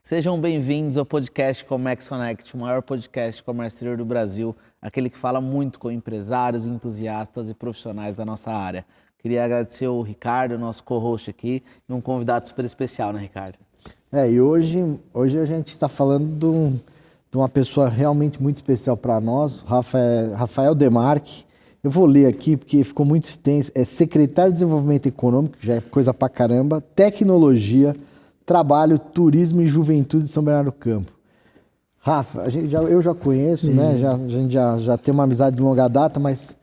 Sejam bem-vindos ao podcast Comex Connect, o maior podcast de comércio exterior do Brasil, aquele que fala muito com empresários, entusiastas e profissionais da nossa área. Queria agradecer o Ricardo, nosso co-host aqui, e um convidado super especial, né, Ricardo? E hoje a gente está falando de uma pessoa realmente muito especial para nós, Rafael Demarque. Eu vou ler aqui porque ficou muito extenso. É secretário de Desenvolvimento Econômico, já é coisa pra caramba, Tecnologia, Trabalho, Turismo e Juventude de São Bernardo do Campo. Rafa, eu já conheço, né? A gente já tem uma amizade de longa data, mas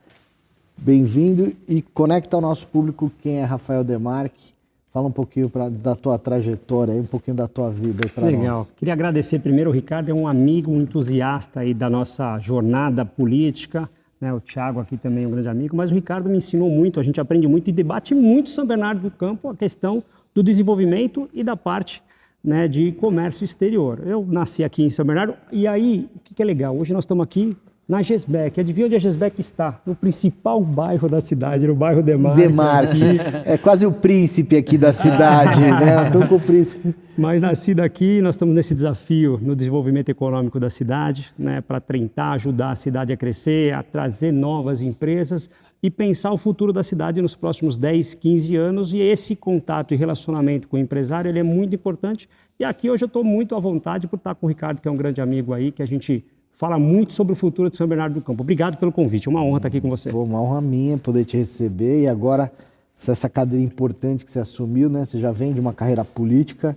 bem-vindo e conecta ao nosso público quem é Rafael Demarque. Fala um pouquinho da tua trajetória, um pouquinho da tua vida. Legal. Nós. Queria agradecer primeiro o Ricardo, é um amigo, um entusiasta aí da nossa jornada política. Né? O Thiago aqui também é um grande amigo, mas o Ricardo me ensinou muito, a gente aprende muito e debate muito em São Bernardo do Campo a questão do desenvolvimento e da parte, né, de comércio exterior. Eu nasci aqui em São Bernardo e aí, o que é legal? Hoje nós estamos aqui na Gesbec. Adivinha onde a Gesbec está? No principal bairro da cidade, no bairro Demarque. É quase o príncipe aqui da cidade, né? Nós estamos com o príncipe. Mas nascido aqui, nós estamos nesse desafio no desenvolvimento econômico da cidade, né, para tentar ajudar a cidade a crescer, a trazer novas empresas e pensar o futuro da cidade nos próximos 10, 15 anos. E esse contato e relacionamento com o empresário, ele é muito importante. E aqui hoje eu estou muito à vontade por estar com o Ricardo, que é um grande amigo aí, que a gente fala muito sobre o futuro de São Bernardo do Campo. Obrigado pelo convite, é uma honra estar aqui com você. Pô, uma honra minha poder te receber e agora essa cadeira importante que você assumiu, né? Você já vem de uma carreira política,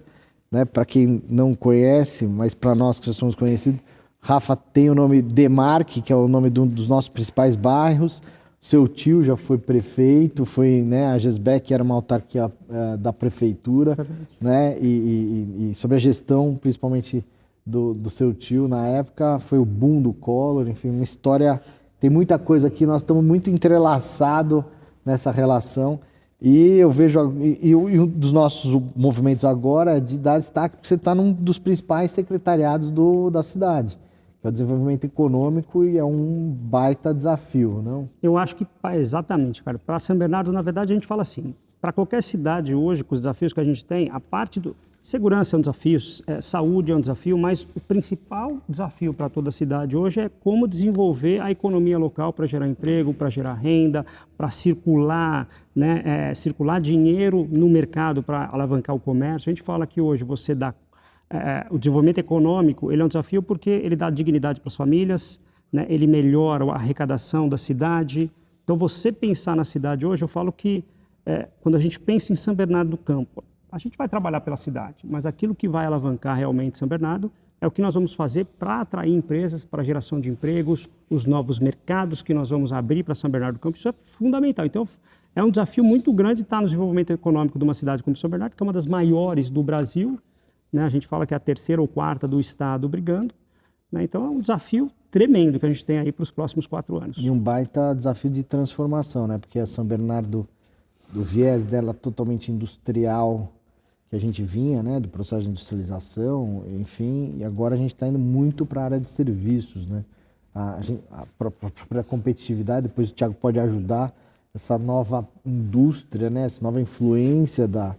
né? Para quem não conhece, mas para nós que já somos conhecidos, Rafa tem o nome Demarque, que é o nome dos nossos principais bairros. Seu tio já foi prefeito, foi, né? A Gesbec era uma autarquia da prefeitura, né? E sobre a gestão, principalmente do seu tio na época, foi o boom do Collor, enfim, uma história, tem muita coisa aqui, nós estamos muito entrelaçados nessa relação e eu vejo, e um dos nossos movimentos agora é de dar destaque, porque você está num dos principais secretariados da cidade, que é o desenvolvimento econômico e é um baita desafio, não? Eu acho que, exatamente, cara, para São Bernardo, na verdade, a gente fala assim, para qualquer cidade hoje, com os desafios que a gente tem, a parte do segurança é um desafio, saúde é um desafio, mas o principal desafio para toda a cidade hoje é como desenvolver a economia local para gerar emprego, para gerar renda, para circular, né, circular dinheiro no mercado para alavancar o comércio. A gente fala que hoje você dá o desenvolvimento econômico, ele é um desafio porque ele dá dignidade para as famílias, né, ele melhora a arrecadação da cidade. Então você pensar na cidade hoje, eu falo que quando a gente pensa em São Bernardo do Campo, a gente vai trabalhar pela cidade, mas aquilo que vai alavancar realmente São Bernardo é o que nós vamos fazer para atrair empresas, para a geração de empregos, os novos mercados que nós vamos abrir para São Bernardo do Campo. Isso é fundamental. Então, é um desafio muito grande estar no desenvolvimento econômico de uma cidade como São Bernardo, que é uma das maiores do Brasil, né? A gente fala que é a terceira ou quarta do estado brigando, né? Então, é um desafio tremendo que a gente tem aí para os próximos 4 anos. E um baita desafio de transformação, né? Porque a São Bernardo, do viés dela totalmente industrial, que a gente vinha, né, do processo de industrialização, enfim, e agora a gente está indo muito para a área de serviços, né? A própria competitividade, depois o Thiago pode ajudar, essa nova indústria, né, essa nova influência da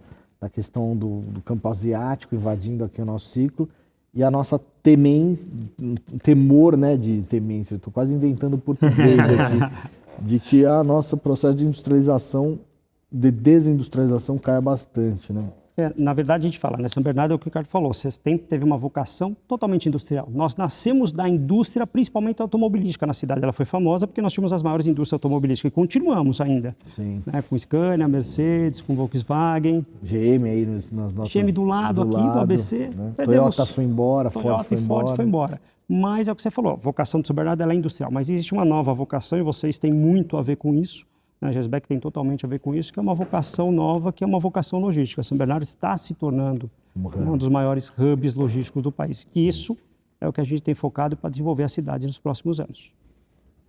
questão do campo asiático invadindo aqui o nosso ciclo, e a nossa temor, né, de temência, eu estou quase inventando português aqui, de que a nossa processo de industrialização, de desindustrialização caia bastante, né? Na verdade, a gente fala, né? São Bernardo é o que o Ricardo falou, vocês teve uma vocação totalmente industrial. Nós nascemos da indústria, principalmente automobilística na cidade. Ela foi famosa porque nós tínhamos as maiores indústrias automobilísticas e continuamos ainda. Sim. Né? Com Scania, Mercedes, com Volkswagen. GM aí nas nossas... GM do lado, do ABC. Né? Toyota foi embora, Ford foi embora. Mas é o que você falou, a vocação de São Bernardo ela é industrial, mas existe uma nova vocação e vocês têm muito a ver com isso. A Gesbec tem totalmente a ver com isso, que é uma vocação nova, que é uma vocação logística. São Bernardo está se tornando um dos maiores hubs logísticos do país. E isso é o que a gente tem focado para desenvolver a cidade nos próximos anos.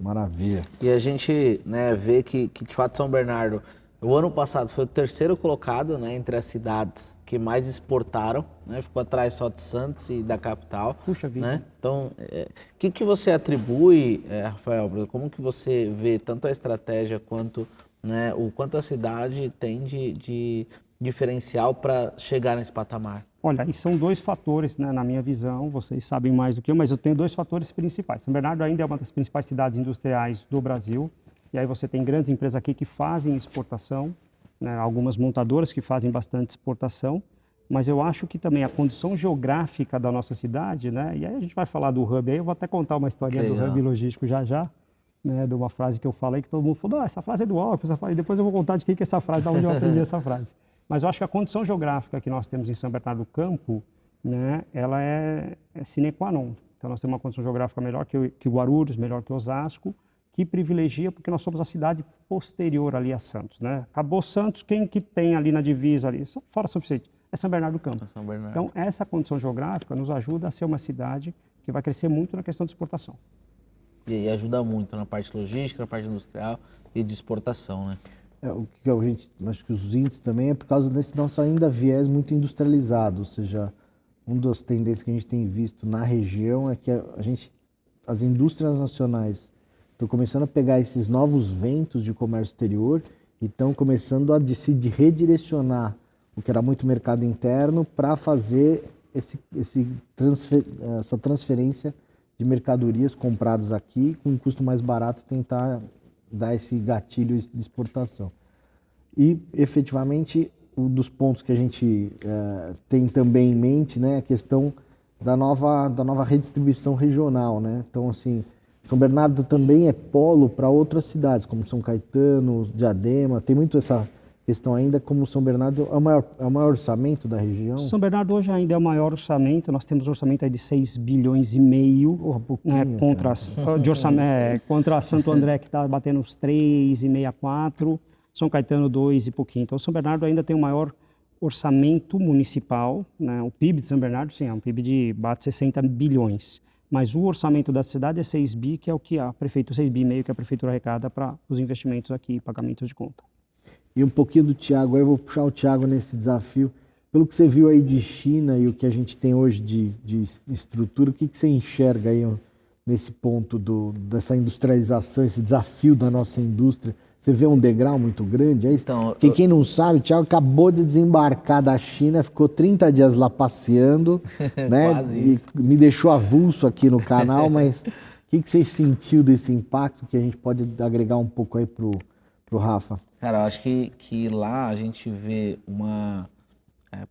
Maravilha. E a gente, né, vê que de fato São Bernardo, o ano passado foi o terceiro colocado, né, entre as cidades que mais exportaram, né, ficou atrás só de Santos e da capital. Puxa vida. Né? Então, o que você atribui, Rafael, como que você vê tanto a estratégia quanto, né, o quanto a cidade tem de diferencial para chegar nesse patamar? Olha, e são dois fatores, né, na minha visão, vocês sabem mais do que eu, mas eu tenho dois fatores principais. São Bernardo ainda é uma das principais cidades industriais do Brasil, e aí você tem grandes empresas aqui que fazem exportação, né, algumas montadoras que fazem bastante exportação, mas eu acho que também a condição geográfica da nossa cidade, né, e aí a gente vai falar do hub aí, eu vou até contar uma historinha do hub logístico já, né, de uma frase que eu falei que todo mundo falou, essa frase é do Alckmin, e depois eu vou contar de quem que é essa frase, de onde eu aprendi essa frase. Mas eu acho que a condição geográfica que nós temos em São Bernardo do Campo, né, ela é sine qua non. Então, nós temos uma condição geográfica melhor que o Guarulhos, melhor que Osasco, que privilegia porque nós somos a cidade posterior ali a Santos, né? Acabou Santos, quem que tem ali na divisa, ali, fora suficiente, é São Bernardo do Campo. São Bernardo. Então, essa condição geográfica nos ajuda a ser uma cidade que vai crescer muito na questão de exportação. E ajuda muito na parte logística, na parte industrial e de exportação, né? O que a gente, acho que os índices também é por causa desse nosso ainda viés muito industrializado, ou seja, uma das tendências que a gente tem visto na região é que as indústrias nacionais estão começando a pegar esses novos ventos de comércio exterior e estão começando a se redirecionar o que era muito mercado interno para fazer essa transferência de mercadorias compradas aqui com um custo mais barato, tentar dar esse gatilho de exportação. E, efetivamente, um dos pontos que a gente tem também em mente, né, é a questão da nova redistribuição regional, né? Então, assim, São Bernardo também é polo para outras cidades, como São Caetano, Diadema, tem muito essa questão ainda, como São Bernardo é o maior orçamento da região. São Bernardo hoje ainda é o maior orçamento, nós temos um orçamento aí de 6 bilhões e meio, né, contra Santo André, que está batendo uns 3,5, 4, São Caetano 2 e pouquinho. Então, São Bernardo ainda tem o maior orçamento municipal, né? O PIB de São Bernardo, sim, é um PIB de bate 60 bilhões. Mas o orçamento da cidade é 6 bi, que é o que a prefeitura, 6 bi e meio que a prefeitura arrecada para os investimentos aqui, pagamentos de conta. E um pouquinho do Thiago, aí eu vou puxar o Thiago nesse desafio. Pelo que você viu aí de China e o que a gente tem hoje de estrutura, o que você enxerga aí nesse ponto dessa industrialização, esse desafio da nossa indústria? Você vê um degrau muito grande? É isso? Então, porque quem não sabe, o Thiago acabou de desembarcar da China, ficou 30 dias lá passeando, né? Quase isso. E me deixou avulso aqui no canal, mas o que você sentiu desse impacto que a gente pode agregar um pouco aí pro Rafa? Cara, eu acho que lá a gente vê uma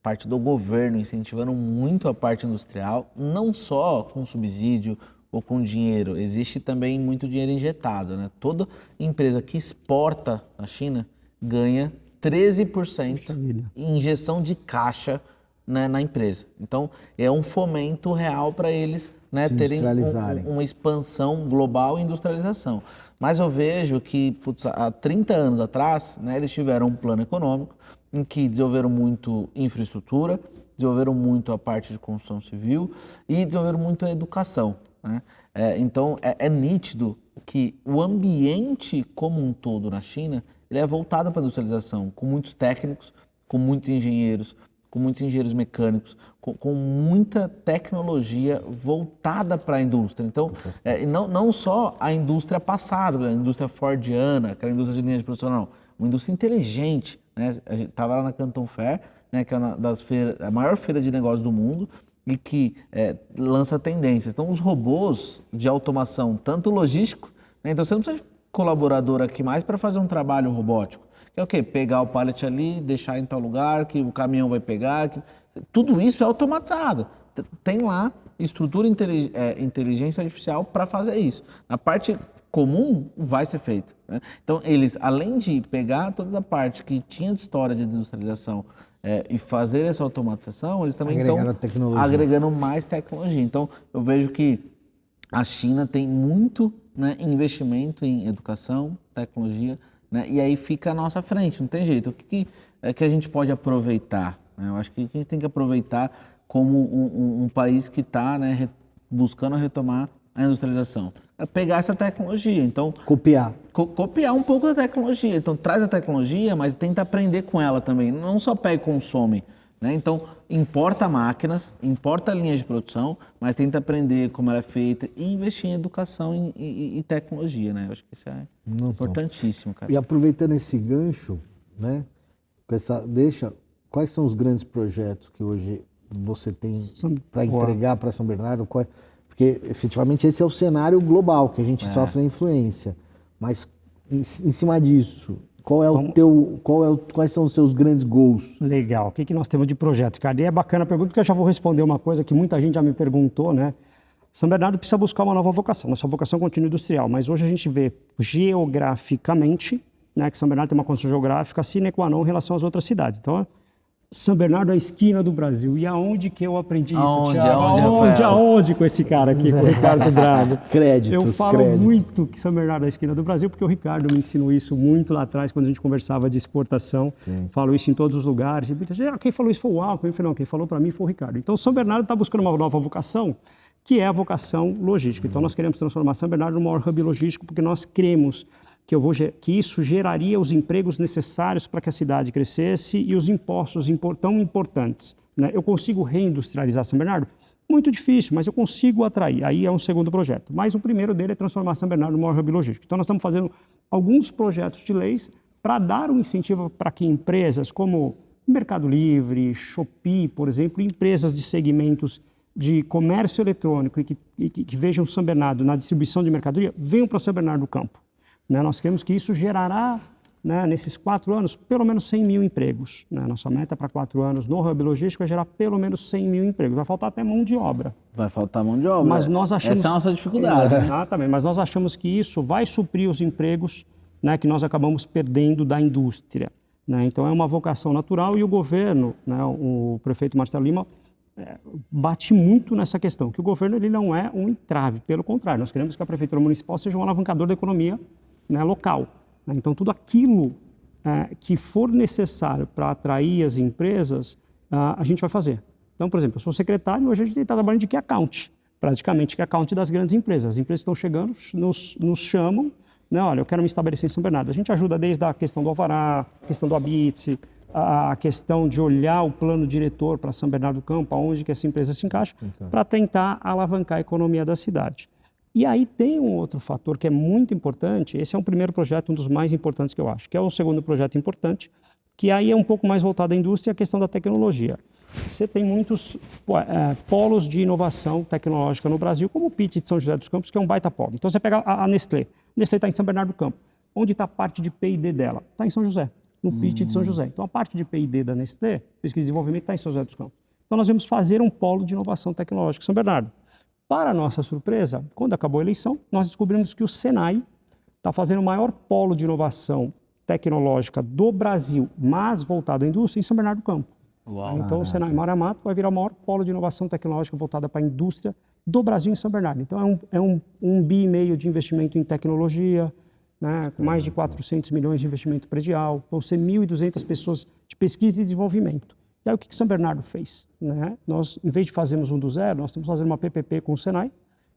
parte do governo incentivando muito a parte industrial, não só com subsídio ou com dinheiro, existe também muito dinheiro injetado, né? Toda empresa que exporta na China ganha 13% em injeção de caixa, né, na empresa. Então, é um fomento real para eles, né, terem uma expansão global e industrialização. Mas eu vejo que, há 30 anos atrás, né, eles tiveram um plano econômico em que desenvolveram muito infraestrutura, desenvolveram muito a parte de construção civil e desenvolveram muito a educação, né? Então, é nítido que o ambiente como um todo na China ele é voltado para a industrialização, com muitos técnicos, com muitos engenheiros mecânicos, com muita tecnologia voltada para a indústria. Então, não só a indústria passada, a indústria fordiana, aquela indústria de linha de produção, não. Uma indústria inteligente, né? A gente estava lá na Canton Fair, né, que é a maior feira de negócios do mundo e que lança tendências. Então, os robôs de automação, tanto logístico, né? Então você não precisa de colaborador aqui mais para fazer um trabalho robótico. Que é o quê? Pegar o pallet ali, deixar em tal lugar, que o caminhão vai pegar. Tudo isso é automatizado. Tem lá estrutura inteligência artificial para fazer isso. Na parte comum, vai ser feito, né? Então, eles, além de pegar toda a parte que tinha de história de industrialização e fazer essa automatização, eles também estão agregando mais tecnologia. Então, eu vejo que a China tem muito, né, investimento em educação, tecnologia, né, e aí fica à nossa frente, não tem jeito. O que a gente pode aproveitar, né? Eu acho que a gente tem que aproveitar como um país que está, né, buscando retomar a industrialização. É pegar essa tecnologia, então... Copiar. Copiar um pouco da tecnologia. Então, traz a tecnologia, mas tenta aprender com ela também. Não só pega e consome, né? Então, importa máquinas, importa linhas de produção, mas tenta aprender como ela é feita e investir em educação e tecnologia, né? Eu acho que isso é importantíssimo, cara. E aproveitando esse gancho, né? Quais são os grandes projetos que hoje você tem para entregar para São Bernardo? Porque efetivamente esse é o cenário global que a gente sofre a influência. Mas em cima disso, quais são os seus grandes goals? Legal. O que nós temos de projeto, Ricardo? E é bacana a pergunta, porque eu já vou responder uma coisa que muita gente já me perguntou, né? São Bernardo precisa buscar uma nova vocação. Nossa vocação continua industrial, mas hoje a gente vê geograficamente, né, que São Bernardo tem uma condição geográfica sine qua non em relação às outras cidades. Então, São Bernardo é a esquina do Brasil. E aonde que eu aprendi isso, Thiago? Aonde com esse cara aqui, com o Ricardo Drago? Créditos. Eu falo muito que São Bernardo é a esquina do Brasil, porque o Ricardo me ensinou isso muito lá atrás, quando a gente conversava de exportação. Sim. Falo isso em todos os lugares. E muita gente, quem falou isso foi o Alckmin. Eu falei, não, quem falou para mim foi o Ricardo. Então, São Bernardo está buscando uma nova vocação, que é a vocação logística. Então, nós queremos transformar São Bernardo no maior hub logístico, porque nós cremos que isso geraria os empregos necessários para que a cidade crescesse e os impostos tão importantes. Né? Eu consigo reindustrializar São Bernardo? Muito difícil, mas eu consigo atrair. Aí é um segundo projeto. Mas o primeiro dele é transformar São Bernardo no maior hub logístico. Então, nós estamos fazendo alguns projetos de leis para dar um incentivo para que empresas como Mercado Livre, Shopee, por exemplo, empresas de segmentos de comércio eletrônico e que vejam São Bernardo na distribuição de mercadoria, venham para São Bernardo do Campo. Né? Nós queremos que isso gerará, né, nesses 4 anos, pelo menos 100 mil empregos. Né? Nossa meta para 4 anos no hub logístico é gerar pelo menos 100 mil empregos. Vai faltar até mão de obra. Vai faltar mão de obra. Mas nós achamos, essa é a nossa dificuldade. Exatamente, mas nós achamos que isso vai suprir os empregos, né, que nós acabamos perdendo da indústria. Né? Então é uma vocação natural e o governo, né, o prefeito Marcelo Lima, bate muito nessa questão, que o governo ele não é um entrave, pelo contrário, nós queremos que a Prefeitura Municipal seja um alavancador da economia, né, local. Né? Então, tudo aquilo que for necessário para atrair as empresas, a gente vai fazer. Então, por exemplo, eu sou secretário e hoje a gente está trabalhando de key account, praticamente key account das grandes empresas. As empresas estão chegando, nos chamam, né, olha, eu quero me estabelecer em São Bernardo. A gente ajuda desde a questão do alvará, a questão do habite, a questão de olhar o plano diretor para São Bernardo do Campo, aonde que essa empresa se encaixa, para tentar alavancar a economia da cidade. E aí tem um outro fator que é muito importante, esse é um primeiro projeto, um dos mais importantes que eu acho, que é o segundo projeto importante, que aí é um pouco mais voltado à indústria e à questão da tecnologia. Você tem muitos polos de inovação tecnológica no Brasil, como o PIT de São José dos Campos, que é um baita polo. Então você pega a Nestlé. A Nestlé está em São Bernardo do Campo. Onde está a parte de P&D dela? Está em São José, no PIT de São José. Então a parte de P&D da Nestlé, pesquisa e desenvolvimento, está em São José dos Campos. Então nós vamos fazer um polo de inovação tecnológica em São Bernardo. Para nossa surpresa, quando acabou a eleição, nós descobrimos que o Senai está fazendo o maior polo de inovação tecnológica do Brasil, mas voltado à indústria, em São Bernardo do Campo. Uau. Então, o Senai Maramato vai virar o maior polo de inovação tecnológica voltada para a indústria do Brasil em São Bernardo. Então, é um bi e meio de investimento em tecnologia, né, com mais de 400 milhões de investimento predial, vão ser 1.200 pessoas de pesquisa e desenvolvimento. E aí, o que São Bernardo fez? Né? Nós, em vez de fazermos um do zero, nós estamos fazendo uma PPP com o Senai,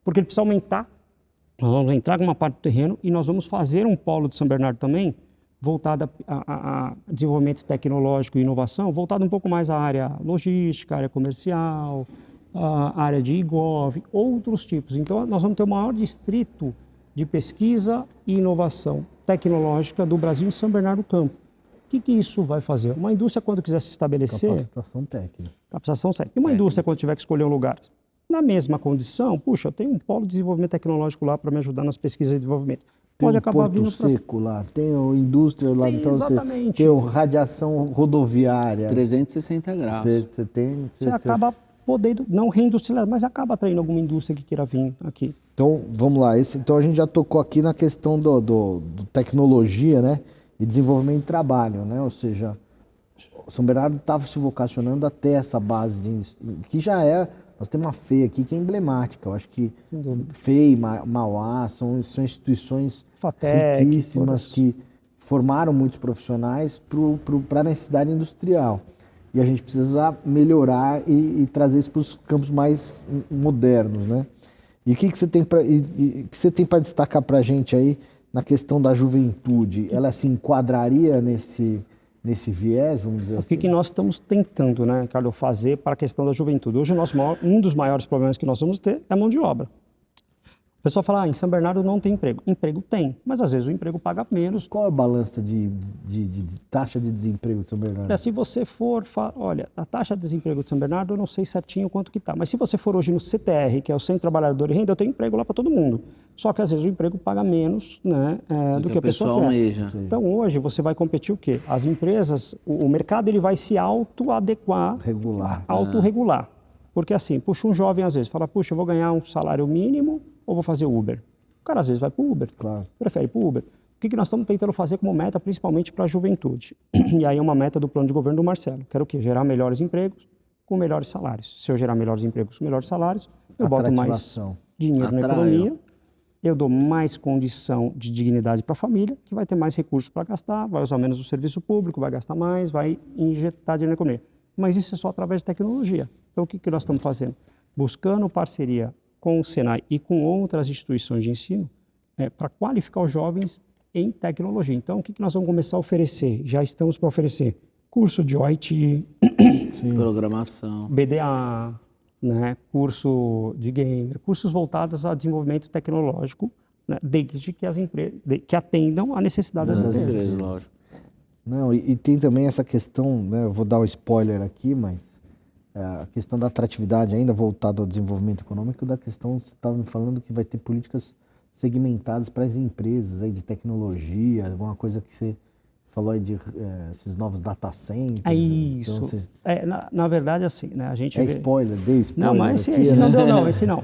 porque ele precisa aumentar, nós vamos entrar com uma parte do terreno e nós vamos fazer um polo de São Bernardo também, voltado a desenvolvimento tecnológico e inovação, voltado um pouco mais à área logística, área comercial, à área de IGOV, outros tipos. Então, nós vamos ter o maior distrito de pesquisa e inovação tecnológica do Brasil em São Bernardo do Campo. O que isso vai fazer? Uma indústria, quando quiser se estabelecer... Capacitação técnica. Capacitação técnica. E uma indústria, quando tiver que escolher um lugar, na mesma condição, puxa, eu tenho um polo de desenvolvimento tecnológico lá para me ajudar nas pesquisas e desenvolvimento. Pode acabar vindo para seco lá, tem a indústria lá, tem, então exatamente. Tem radiação rodoviária. 360 graus. Você acaba podendo, não reindustrializar, mas acaba atraindo alguma indústria que queira vir aqui. Então, vamos lá. Então, a gente já tocou aqui na questão do tecnologia, né? E desenvolvimento de trabalho, né? Ou seja, São Bernardo estava se vocacionando até essa base, que já é... Nós temos uma FEI aqui que é emblemática. Eu acho que FEI, Mauá, são instituições Fatec, riquíssimas que formaram muitos profissionais para a necessidade industrial. E a gente precisa melhorar e trazer isso para os campos mais modernos, né? E o que você tem para destacar para a gente aí na questão da juventude? Ela se enquadraria nesse viés, vamos dizer assim? O que nós estamos tentando, né, Ricardo, fazer para a questão da juventude? Hoje, um dos maiores problemas que nós vamos ter é a mão de obra. O pessoal fala, em São Bernardo não tem emprego. Emprego tem, mas às vezes o emprego paga menos. Qual é a balança de taxa de desemprego de São Bernardo? Olha, se você for, olha, a taxa de desemprego de São Bernardo, eu não sei certinho quanto que está, mas se você for hoje no CTR, que é o Centro Trabalhador e Renda, eu tenho emprego lá para todo mundo. Só que às vezes o emprego paga menos, né, do que a pessoa quer. Almeja. Então hoje você vai competir o quê? As empresas, o mercado ele vai se auto-adequar, autorregular. Porque assim, puxa um jovem às vezes, fala, puxa, eu vou ganhar um salário mínimo ou vou fazer Uber? O cara às vezes vai para o Uber, prefere para o Uber. O que nós estamos tentando fazer como meta, principalmente para a juventude? E aí é uma meta do plano de governo do Marcelo. Quero o quê? Gerar melhores empregos com melhores salários. Se eu gerar melhores empregos com melhores salários, eu boto mais dinheiro na economia, eu dou mais condição de dignidade para a família, que vai ter mais recursos para gastar, vai usar menos o serviço público, vai gastar mais, vai injetar dinheiro na economia. Mas isso é só através de tecnologia. Então, o que nós estamos fazendo? Buscando parceria com o Senai e com outras instituições de ensino para qualificar os jovens em tecnologia. Então, o que nós vamos começar a oferecer? Já estamos para oferecer curso de OIT, programação, BDA, né, curso de gamer, cursos voltados a desenvolvimento tecnológico, né, desde que as empresas que atendam à necessidade das empresas. Lógico. Não, e tem também essa questão, né, eu vou dar um spoiler aqui, mas a questão da atratividade ainda voltada ao desenvolvimento econômico, da questão, você estava me falando que vai ter políticas segmentadas para as empresas aí de tecnologia, alguma coisa que você falou aí de esses novos data centers. É isso. Então, na verdade, assim, né, a gente vê... spoiler, deu spoiler. Não, mas esse não deu não, esse não.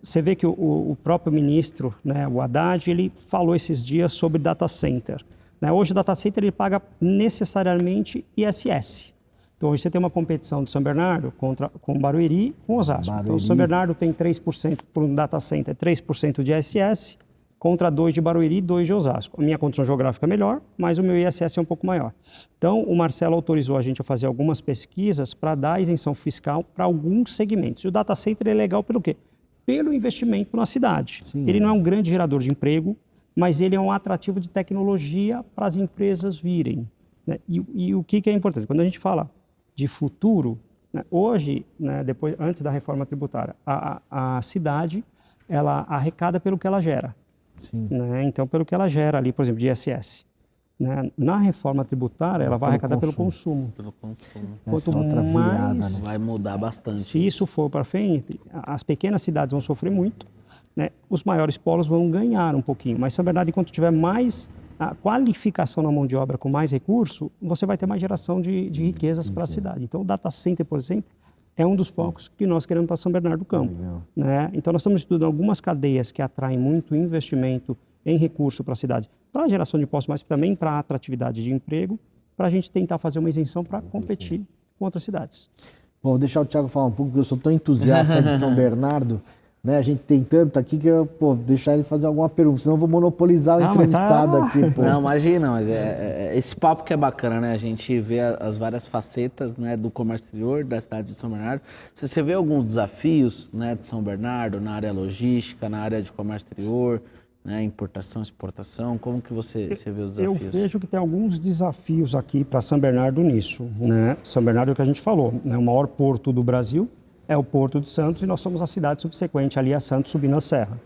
Você vê que o próprio ministro, né, o Haddad, ele falou esses dias sobre data center. Né? Hoje o data center ele paga necessariamente ISS. Então hoje você tem uma competição de São Bernardo com Barueri com Osasco. Então São Bernardo tem 3% por um data center, 3% de ISS, contra 2% de Barueri e 2% de Osasco. A minha condição geográfica é melhor, mas o meu ISS é um pouco maior. Então o Marcelo autorizou a gente a fazer algumas pesquisas para dar isenção fiscal para alguns segmentos. E o data center é legal pelo quê? Pelo investimento na cidade. Sim. Ele não é um grande gerador de emprego, mas ele é um atrativo de tecnologia para as empresas virem. Né? E o que é importante? Quando a gente fala de futuro, né? Hoje, né, antes da reforma tributária, a cidade ela arrecada pelo que ela gera. Né? Então, pelo que ela gera ali, por exemplo, de ISS. Né? Na reforma tributária, ela vai arrecadar pelo consumo. Quanto mais... Vai mudar bastante. Se isso for para frente, as pequenas cidades vão sofrer muito. Né? Os maiores polos vão ganhar um pouquinho, mas, na verdade, enquanto tiver mais a qualificação na mão de obra com mais recurso, você vai ter mais geração de riquezas para a cidade. Então, o data center, por exemplo, é um dos focos que nós queremos para São Bernardo do Campo. Né? Então, nós estamos estudando algumas cadeias que atraem muito investimento em recurso para a cidade, para a geração de impostos, mas também para a atratividade de emprego, para a gente tentar fazer uma isenção para competir com outras cidades. Bom, vou deixar o Thiago falar um pouco, porque eu sou tão entusiasta de São Bernardo, né? A gente tem tanto aqui que eu, deixar ele fazer alguma pergunta, senão eu vou monopolizar o entrevistado aqui. Não, imagina, mas esse papo que é bacana, né? A gente vê as várias facetas, né, do comércio exterior da cidade de São Bernardo. Você vê alguns desafios, né, de São Bernardo na área logística, na área de comércio exterior, né, importação, exportação, como que você vê os desafios? Eu vejo que tem alguns desafios aqui para São Bernardo nisso. Né? São Bernardo é o que a gente falou, né? O maior porto do Brasil é o Porto de Santos e nós somos a cidade subsequente ali a Santos, subindo a serra.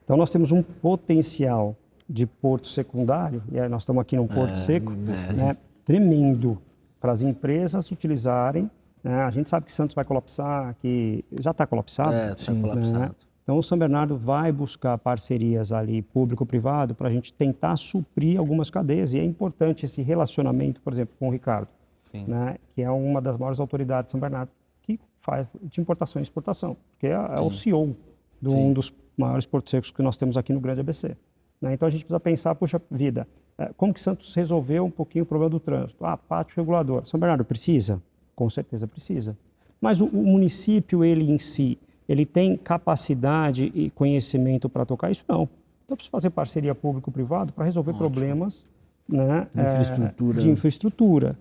Então nós temos um potencial de porto secundário, e nós estamos aqui num porto seco, né, tremendo para as empresas utilizarem. Né? A gente sabe que Santos vai colapsar, que já está colapsado. Está colapsado. Né? Então o São Bernardo vai buscar parcerias ali público-privado para a gente tentar suprir algumas cadeias, e é importante esse relacionamento, por exemplo, com o Ricardo, né, que é uma das maiores autoridades de São Bernardo, que faz de importação e exportação, que é o CEO de um dos maiores portos secos que nós temos aqui no Grande ABC. Né? Então a gente precisa pensar, puxa vida, como que Santos resolveu um pouquinho o problema do trânsito? Pátio regulador. São Bernardo precisa? Com certeza precisa. Mas o município, ele em si, ele tem capacidade e conhecimento para tocar isso? Não. Então precisa fazer parceria público-privado para resolver problemas, né, de infraestrutura.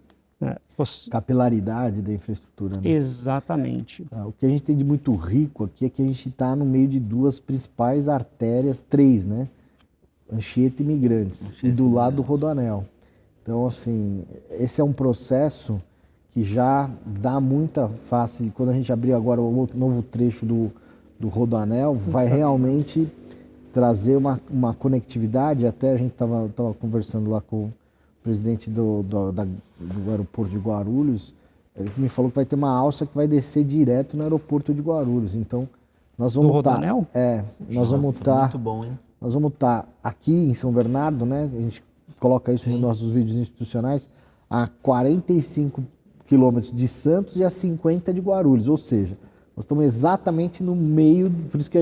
Capilaridade da infraestrutura. Né? Exatamente. O que a gente tem de muito rico aqui é que a gente está no meio de duas principais artérias, três, né? Anchieta e Imigrantes, e do lado do Rodoanel. Então, assim, esse é um processo que já dá muita face. Quando a gente abrir agora o novo trecho do Rodoanel, vai realmente trazer uma conectividade. Até a gente estava conversando lá com o presidente do aeroporto de Guarulhos. Ele me falou que vai ter uma alça que vai descer direto no aeroporto de Guarulhos. Então, nós vamos estar... Muito bom, hein? Nós vamos estar aqui em São Bernardo, né? A gente coloca isso nos nossos vídeos institucionais, a 45 quilômetros de Santos e a 50 de Guarulhos. Ou seja, nós estamos exatamente no meio, por isso que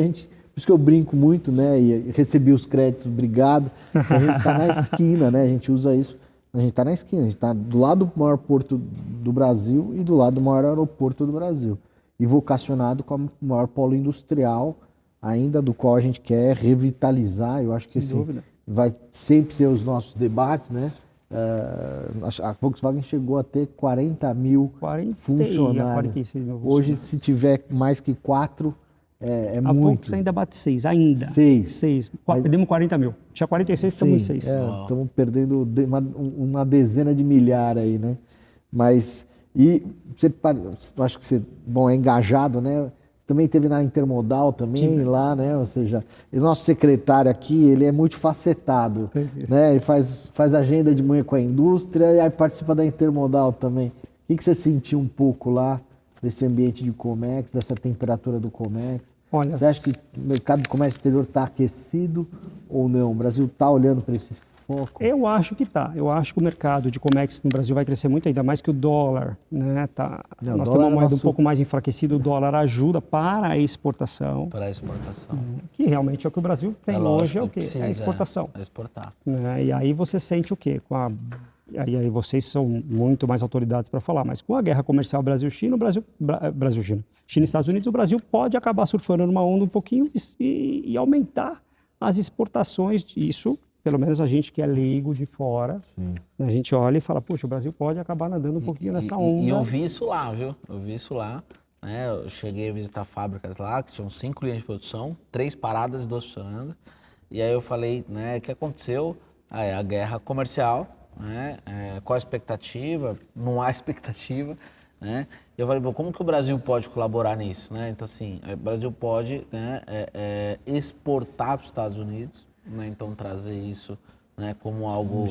eu brinco muito, né? E recebi os créditos, obrigado. A gente está na esquina, né? A gente usa isso. A gente está na esquina, a gente está do lado do maior porto do Brasil e do lado do maior aeroporto do Brasil. E vocacionado como o maior polo industrial, ainda do qual a gente quer revitalizar. Eu acho que esse vai sempre ser os nossos debates, né? A Volkswagen chegou a ter 40 mil funcionários. 46 mil Hoje, se tiver mais que 4, é a muito. A Volkswagen ainda bate 6, ainda. 6. Perdemos 40 mil. Tinha 46, estamos em 6. Estamos perdendo uma dezena de milhares aí, né? Mas, e você, acho que você, é engajado, né? Também teve na Intermodal também, lá, né? Ou seja, o nosso secretário aqui, ele é multifacetado, né? Ele faz agenda de manhã com a indústria e aí participa da Intermodal também. O que você sentiu um pouco lá desse ambiente de Comex, dessa temperatura do Comex? Olha, você acha que o mercado de comércio exterior está aquecido ou não? O Brasil está olhando para esse foco? Eu acho que está. Eu acho que o mercado de Comex no Brasil vai crescer muito, ainda mais que o dólar, né? Nós temos uma moeda um pouco mais enfraquecida, o dólar ajuda para a exportação. Para a exportação. Que realmente é o que o Brasil tem hoje, é o quê? Precisa, é a exportação. Exportar. E aí você sente o quê? Aí vocês são muito mais autoridades para falar, mas com a guerra comercial Brasil-China, China e Estados Unidos, o Brasil pode acabar surfando numa onda um pouquinho e aumentar as exportações disso. Pelo menos a gente que é leigo de fora, a gente olha e fala, poxa, o Brasil pode acabar nadando um pouquinho nessa onda. E eu vi isso lá, viu? Eu vi isso lá. Né? Eu cheguei a visitar fábricas lá, que tinham 5 linhas de produção, 3 paradas e 2 funcionando. E aí eu falei, né, o que aconteceu? A guerra comercial, né? Qual a expectativa? Não há expectativa. Né? E eu falei, bom, como que o Brasil pode colaborar nisso? Né? Então, assim, o Brasil pode, né, exportar para os Estados Unidos, né? Então trazer isso, né, como algo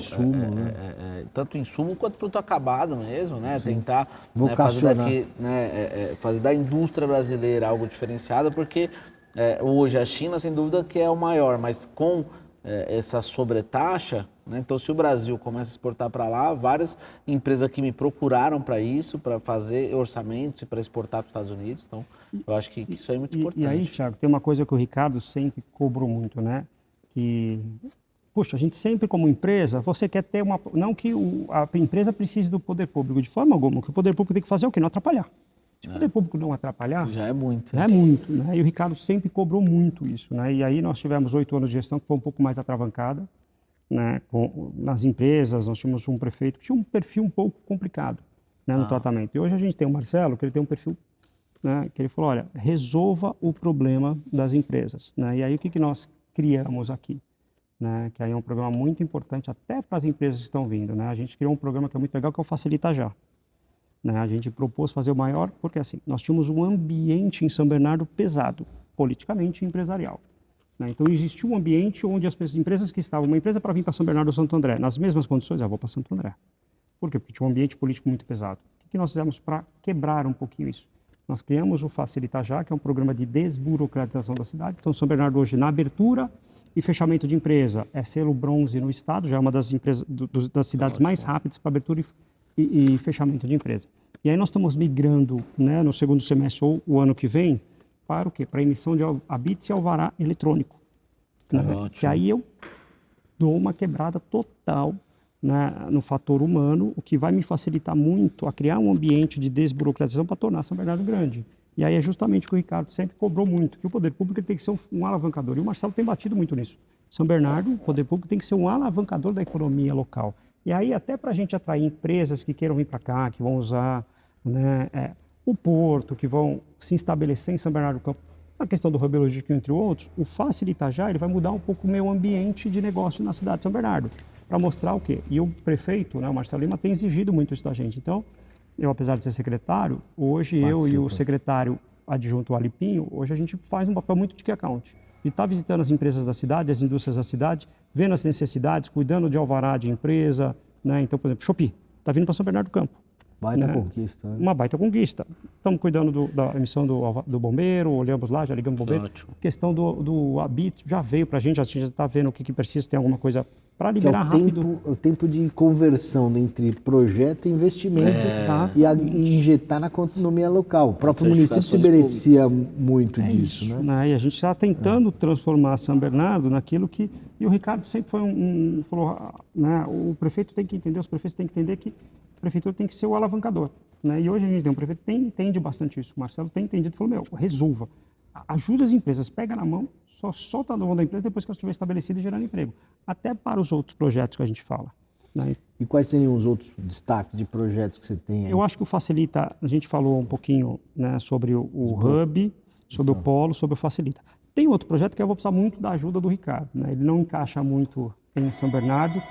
tanto insumo quanto produto acabado mesmo, né? Tentar, né, fazer daqui, né, fazer da indústria brasileira algo diferenciado, porque hoje a China, sem dúvida, que é o maior, mas com essa sobretaxa, né? Então se o Brasil começa a exportar para lá, várias empresas aqui me procuraram para isso, para fazer orçamentos e para exportar para os Estados Unidos. Então eu acho que isso é muito importante. E aí, Thiago, tem uma coisa que o Ricardo sempre cobrou muito, né? Que, puxa, a gente sempre como empresa, você quer ter uma... Não que a empresa precise do poder público de forma alguma, que o poder público tem que fazer o quê? Não atrapalhar. Se o poder público não atrapalhar... Já é muito. É muito, né? E o Ricardo sempre cobrou muito isso, né? E aí nós tivemos 8 anos de gestão que foi um pouco mais atravancada, né? Nas empresas, nós tínhamos um prefeito que tinha um perfil um pouco complicado, né, no tratamento. E hoje a gente tem o Marcelo, que ele tem um perfil, né, que ele falou, olha, resolva o problema das empresas, né? E aí o que nós criamos aqui, né? Que aí é um programa muito importante até para as empresas que estão vindo, né? A gente criou um programa que é muito legal, que é o Facilita Já, né? A gente propôs fazer o maior, porque assim, nós tínhamos um ambiente em São Bernardo pesado, politicamente e empresarial, né? Então existiu um ambiente onde as empresas que estavam, uma empresa para vir para São Bernardo ou Santo André, nas mesmas condições, eu vou para Santo André. Por quê? Porque tinha um ambiente político muito pesado. O que nós fizemos para quebrar um pouquinho isso? Nós criamos o Facilita Já, que é um programa de desburocratização da cidade. Então, São Bernardo hoje, na abertura e fechamento de empresa, é selo bronze no estado, já é uma das empresas das cidades mais rápidas para abertura e fechamento de empresa. E aí nós estamos migrando, né, no segundo semestre ou o ano que vem, para o quê? Para a emissão de habites e alvará eletrônico. Né? Que aí eu dou uma quebrada total, né, no fator humano, o que vai me facilitar muito a criar um ambiente de desburocratização para tornar São Bernardo grande. E aí é justamente o que o Ricardo sempre cobrou muito, que o poder público tem que ser um alavancador. E o Marcelo tem batido muito nisso. São Bernardo, o poder público tem que ser um alavancador da economia local. E aí até para a gente atrair empresas que queiram vir para cá, que vão usar, né, o porto, que vão se estabelecer em São Bernardo do Campo, a questão do hub logístico, entre outros, o Facilita Já, ele vai mudar um pouco o meu ambiente de negócio na cidade de São Bernardo. Para mostrar o quê? E o prefeito, né, o Marcelo Lima, tem exigido muito isso da gente. Então, eu, apesar de ser secretário, hoje eu e o secretário adjunto, o Alipinho, hoje a gente faz um papel muito de key account. de estar visitando as empresas da cidade, as indústrias da cidade, vendo as necessidades, cuidando de alvará de empresa, né? Então, por exemplo, Shopee está vindo para São Bernardo do Campo. Baita né? conquista. Né? Uma baita conquista. Estamos cuidando da emissão do bombeiro, olhamos lá, já ligamos o bombeiro. Ótimo. Questão do Habit já veio para a gente já está vendo o que precisa, tem alguma coisa para liberar rápido. O tempo de conversão entre projeto e investimento e injetar na economia local. O próprio município se beneficia muito disso. Isso, né? E a gente está tentando transformar São Bernardo naquilo que... E o Ricardo sempre foi falou, né, o prefeito tem que entender, os prefeitos têm que entender que a prefeitura tem que ser o alavancador. Né? E hoje a gente tem um prefeito que entende bastante isso. O Marcelo tem entendido, falou, resolva. Ajuda as empresas, pega na mão, só solta a mão da empresa depois que ela estiver estabelecida e gerando emprego. Até para os outros projetos que a gente fala. Né? E quais seriam os outros destaques de projetos que você tem aí? Eu acho que o Facilita, a gente falou um pouquinho, né, sobre o Hub, sobre o Polo, sobre o Facilita. Tem outro projeto que eu vou precisar muito da ajuda do Ricardo. Né? Ele não encaixa muito em São Bernardo,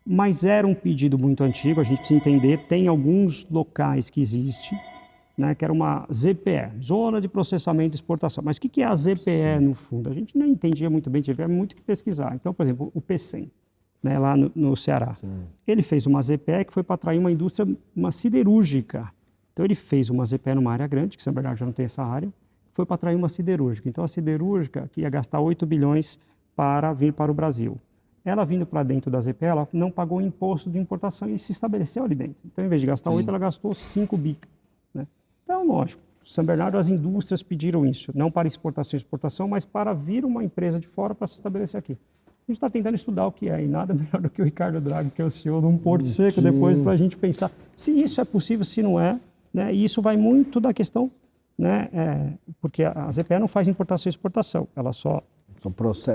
mas era um pedido muito antigo, a gente precisa entender, tem alguns locais que existem, né, que era uma ZPE, Zona de Processamento e Exportação. Mas o que é a ZPE no fundo? A gente não entendia muito bem, tivemos muito que pesquisar. Então, por exemplo, o PCM, né, lá no Ceará, ele fez uma ZPE que foi para atrair uma indústria, uma siderúrgica. Então, ele fez uma ZPE numa área grande, que São Bernardo já não tem essa área, foi para atrair uma siderúrgica. Então, a siderúrgica, que ia gastar 8 bilhões para vir para o Brasil. Ela vindo para dentro da ZPE, ela não pagou imposto de importação e se estabeleceu ali dentro. Então, em vez de gastar 8, ela gastou 5 bi. Né? Então, lógico, São Bernardo, as indústrias pediram isso, não para exportação e exportação, mas para vir uma empresa de fora para se estabelecer aqui. A gente está tentando estudar o que é, e nada melhor do que o Ricardo Drago, que é o CEO de um Porto Seco, depois para a gente pensar se isso é possível, se não é. Né? E isso vai muito da questão, né? Porque a ZPE não faz importação e exportação, ela só...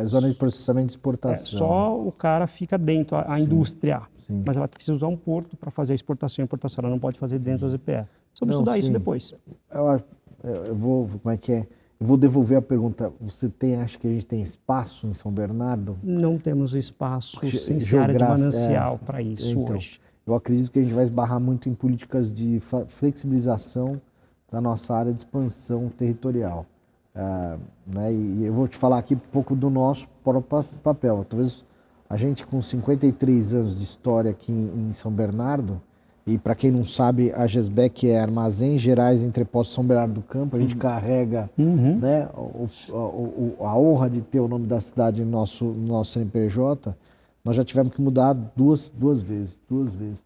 Zona de processamento e exportação. Só o cara fica dentro, a indústria. Sim. Mas ela precisa usar um porto para fazer a exportação e importação. Ela não pode fazer dentro da ZPE. Vamos estudar isso depois. Eu vou, como é que é? Eu vou devolver a pergunta. Acha que a gente tem espaço em São Bernardo? Não temos espaço sem ser área de manancial para isso hoje. Eu acredito que a gente vai esbarrar muito em políticas de flexibilização da nossa área de expansão territorial. Né? E eu vou te falar aqui um pouco do nosso próprio papel. Talvez a gente com 53 anos de história aqui em São Bernardo, e para quem não sabe, a GESBEC é Armazéns Gerais Entrepostos São Bernardo do Campo, a gente carrega né, a honra de ter o nome da cidade no nosso CNPJ. Nós já tivemos que mudar duas vezes,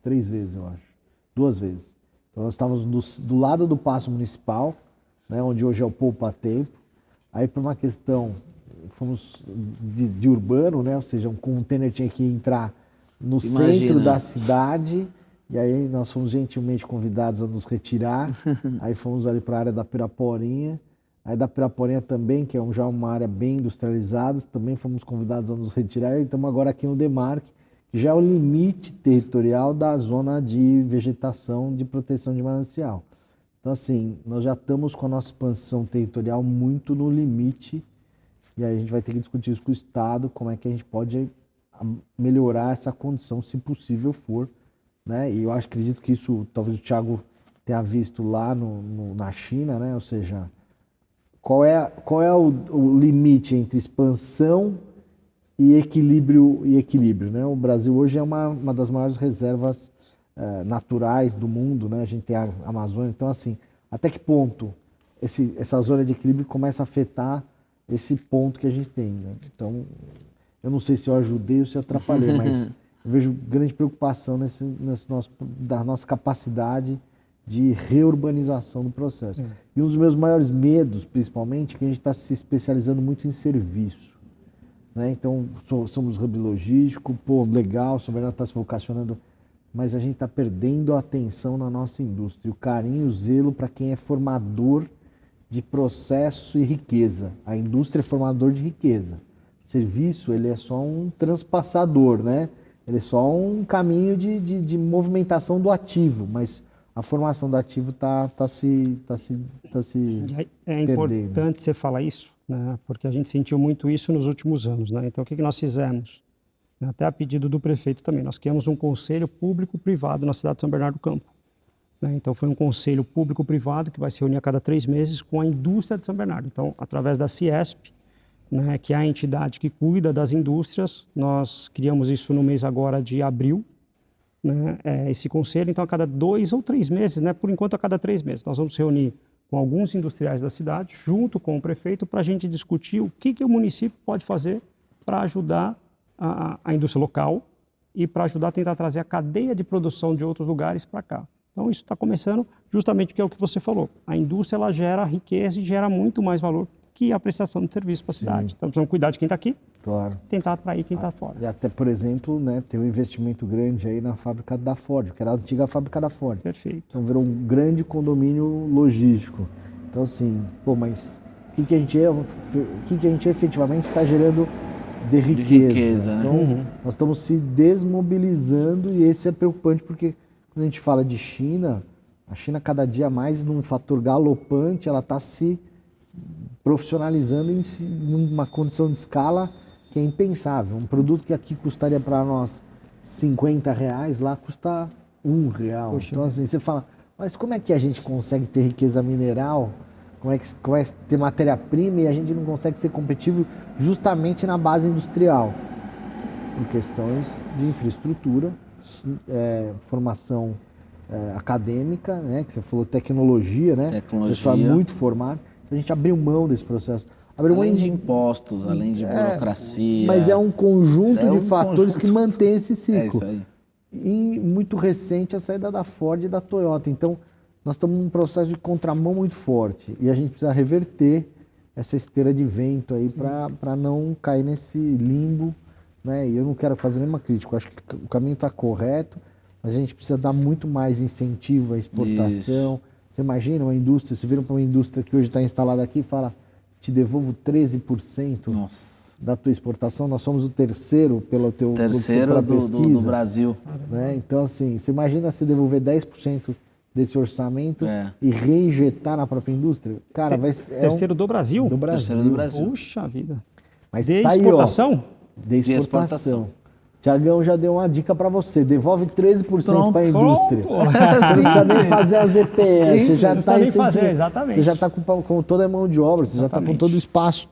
3 vezes eu acho, 2 vezes. Então nós estávamos do lado do Paço Municipal, né, onde hoje é o Poupa Tempo. Aí, por uma questão, fomos de urbano, né, ou seja, um container tinha que entrar no centro da cidade, e aí nós fomos gentilmente convidados a nos retirar. Aí fomos ali para a área da Piraporinha. Aí da Piraporinha também, que é já uma área bem industrializada, também fomos convidados a nos retirar. E estamos agora aqui no Demarque, que já é o limite territorial da zona de vegetação de proteção de manancial. Então, assim, nós já estamos com a nossa expansão territorial muito no limite, e aí a gente vai ter que discutir isso com o Estado, como é que a gente pode melhorar essa condição, se possível for, né? E eu acredito que isso, talvez o Thiago tenha visto lá na China, né? Ou seja, qual é o limite entre expansão e equilíbrio, né? O Brasil hoje é uma das maiores reservas naturais do mundo, né? A gente tem a Amazônia, então assim, até que ponto essa zona de equilíbrio começa a afetar esse ponto que a gente tem, né? Então, eu não sei se eu ajudei ou se eu atrapalhei, mas eu vejo grande preocupação da nossa capacidade de reurbanização do processo. E um dos meus maiores medos, principalmente, é que a gente está se especializando muito em serviço, né? Então, somos hub logístico, legal, São Bernardo está se vocacionando, mas a gente está perdendo a atenção na nossa indústria, o carinho, o zelo para quem é formador de processo e riqueza. A indústria é formador de riqueza. Serviço, ele é só um transpassador, né? Ele é só um caminho de movimentação do ativo, mas a formação do ativo está se É importante você falar isso, né? Porque a gente sentiu muito isso nos últimos anos, né? Então, o que nós fizemos? Até a pedido do prefeito também. Nós criamos um conselho público-privado na cidade de São Bernardo do Campo. Então, foi um conselho público-privado que vai se reunir a cada 3 meses com a indústria de São Bernardo. Então, através da Ciesp, né, que é a entidade que cuida das indústrias. Nós criamos isso no mês agora de abril, né, esse conselho. Então, a cada 2 ou 3 meses, né, por enquanto a cada 3 meses, nós vamos reunir com alguns industriais da cidade, junto com o prefeito, para a gente discutir o que o município pode fazer para ajudar a indústria local e para ajudar a tentar trazer a cadeia de produção de outros lugares para cá. Então, isso está começando justamente porque é o que você falou. A indústria ela gera riqueza e gera muito mais valor que a prestação de serviço para a cidade. Então, precisamos cuidar de quem está aqui, Claro. tentar atrair quem está fora. E até, por exemplo, né, tem um investimento grande aí na fábrica da Ford, que era a antiga fábrica da Ford. Perfeito. Então virou um grande condomínio logístico. Então assim, mas o que a gente efetivamente está gerando de riqueza? Né? Então nós estamos se desmobilizando e esse é preocupante porque quando a gente fala de China, a China cada dia mais num fator galopante, ela está se profissionalizando em uma condição de escala que é impensável. Um produto que aqui custaria para nós R$50, lá custa R$1. Poxa. Então assim, você fala, mas como é que a gente consegue ter riqueza mineral? Como é que ter matéria-prima e a gente não consegue ser competitivo justamente na base industrial? Por questões de infraestrutura, formação acadêmica, né? Que você falou tecnologia, né? Tecnologia. Pessoal muito formado. Então a gente abriu mão desse processo. Além de impostos, além de burocracia. Mas é um conjunto de fatores conjunto. que mantém esse ciclo. É isso aí. E muito recente a saída da Ford e da Toyota. Então, nós estamos num processo de contramão muito forte. E a gente precisa reverter essa esteira de vento aí para não cair nesse limbo. Né? E eu não quero fazer nenhuma crítica. Eu acho que o caminho está correto, mas a gente precisa dar muito mais incentivo à exportação. Isso. Você imagina uma indústria, você vira para uma indústria que hoje está instalada aqui e fala, te devolvo 13% da tua exportação. Nós somos o terceiro pela pesquisa. Do Brasil. Né? Então, assim, você imagina você devolver 10% desse orçamento e reinjetar na própria indústria? Cara, vai ser... Terceiro do Brasil? Do Brasil. Terceiro do Brasil. Puxa vida. Mas de tá exportação? Aí, ó, de exportação. Tiagão já deu uma dica para você. Devolve 13% para a indústria. Você não precisa nem fazer as EPS. Você já está exatamente. Você já está com toda a mão de obra, você já está com todo o espaço